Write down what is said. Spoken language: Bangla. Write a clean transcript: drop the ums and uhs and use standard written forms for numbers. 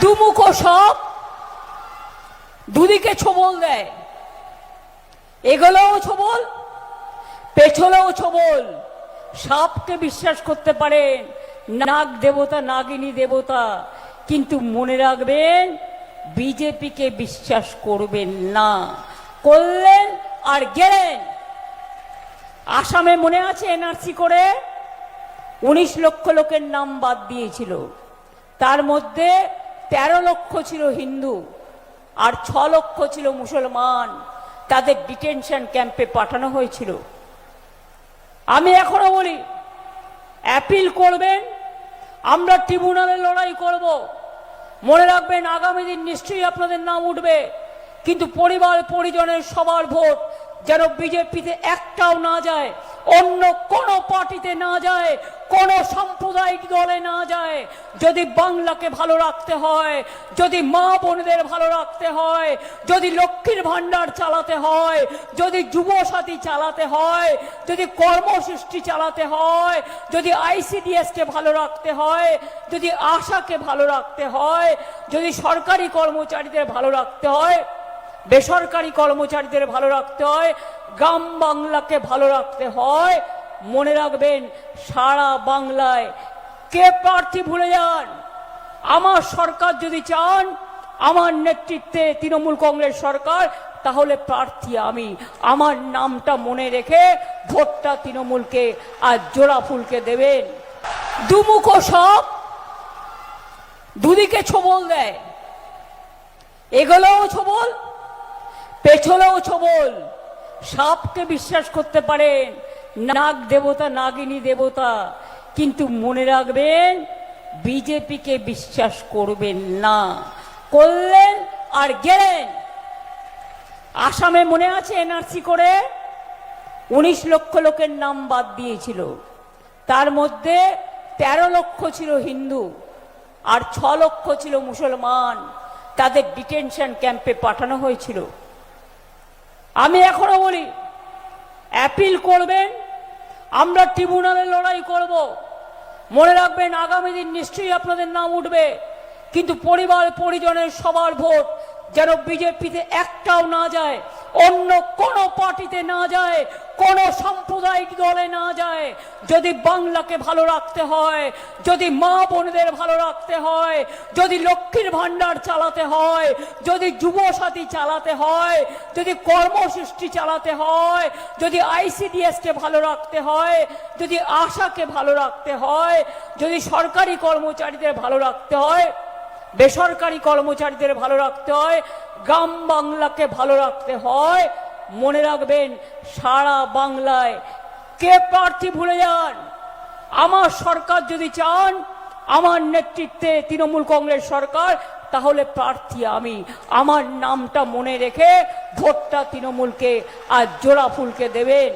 দুমুখো সব দুদিকে ছোবল দেয়, এগোলেও ছোবল পেছলেও ছোবল। সাপকে বিশ্বাস করতে পারেন, নাগ দেবতা নাগিনী দেবতা, কিন্তু মনে রাখবেন বিজেপিকে বিশ্বাস করবেন না। করলেন আর গেলেন। আসামে মনে আছে এনআরসি করে 19 লক্ষ লোকের নাম বাদ দিয়েছিল, তার মধ্যে 13 লক্ষ ছিল হিন্দু আর 6 লক্ষ ছিল মুসলমান। তাদের ডিটেনশন ক্যাম্পে পাঠানো হয়েছিল। আমি এখনো বলি অ্যাপিল করবেন, আমরা ট্রিব্যুনালে লড়াই করব। মনে রাখবেন আগামী দিন নিশ্চয়ই আপনাদের নাম উঠবে, কিন্তু পরিবার পরিজনের সবার ভোট যেন বিজেপিতে একটাও না যায়, অন্য কোন পার্টিতে না যায়, কোন সাম্প্রদায়িক দলে না যায়। যদি বাংলাকে ভালো রাখতে হয়, যদি মা বোনদের ভালো রাখতে হয়, যদি লক্ষ্মীর ভান্ডার চালাতে হয়, যদি যুব সাথী চালাতে হয়, যদি কর্মসৃষ্টি চালাতে হয়, যদি ICDS কে ভালো রাখতে হয়, যদি আশাকে ভালো রাখতে হয়, যদি সরকারি কর্মচারীদের ভালো রাখতে হয়, বেসরকারি কর্মচারীদের ভালো রাখতে হয়, গ্রাম বাংলাকে ভালো রাখতে হয়, মনে রাখবেন সারা বাংলায় কে প্রার্থী ভুলে যান। আমার সরকার যদি চান, আমার নেতৃত্বে তৃণমূল কংগ্রেস সরকার, তাহলে প্রার্থী আমি। আমার নামটা মনে রেখে ভোটটা তৃণমূলকে আর জোড়া ফুলকে দেবেন। দুমুখো সব দুদিকে ছোবল দেয়, এগোলেও ছোবল পেছলেও ছোবল। সাপকে বিশ্বাস করতে পারেন, নাগ দেবতা নাগিনী দেবতা, কিন্তু মনে রাখবেন বিজেপিকে বিশ্বাস করবেন না। করলেন আর গেলেন। আসামে মনে আছে এনআরসি করে 19 লক্ষ লোকের নাম বাদ দিয়েছিল, তার মধ্যে 13 লক্ষ ছিল হিন্দু আর 6 লক্ষ ছিল মুসলমান। তাদের ডিটেনশন ক্যাম্পে পাঠানো হয়েছিল। আমি এখনো বলি অ্যাপিল করবেন, আমরা ট্রিব্যুনালে লড়াই করব। মনে রাখবেন আগামী দিন নিশ্চয়ই আপনাদের নাম উঠবে, কিন্তু পরিবার পরিজনের সবার ভোট যেন বিজেপিতে একটাও না যায়, অন্য কোন পার্টিতে না যায়, কোন সাম্প্রদায়িক দলে না যায়। যদি বাংলাকে ভালো রাখতে হয়, যদি মা বোনদের ভালো রাখতে হয়, যদি লক্ষ্মীর ভান্ডার চালাতে হয়, যদি যুব সাথী চালাতে হয়, যদি কর্মসৃষ্টি চালাতে হয়, যদি ICDS কে ভালো রাখতে হয়, যদি আশাকে ভালো রাখতে হয়, যদি সরকারি কর্মচারীদের ভালো রাখতে হয়, বেসরকারি কর্মচারীদের ভালো রাখতে হয়, গ্রাম বাংলাকে ভালো রাখতে হয়, মনে রাখবেন সারা বাংলায় কে প্রার্থী ভুলে যান। আমার সরকার যদি চান, আমার নেতৃত্বে তৃণমূল কংগ্রেস সরকার, তাহলে প্রার্থী আমি। আমার নামটা মনে রেখে ভোটটা তৃণমূলকে আর জোড়া ফুলকে দেবেন।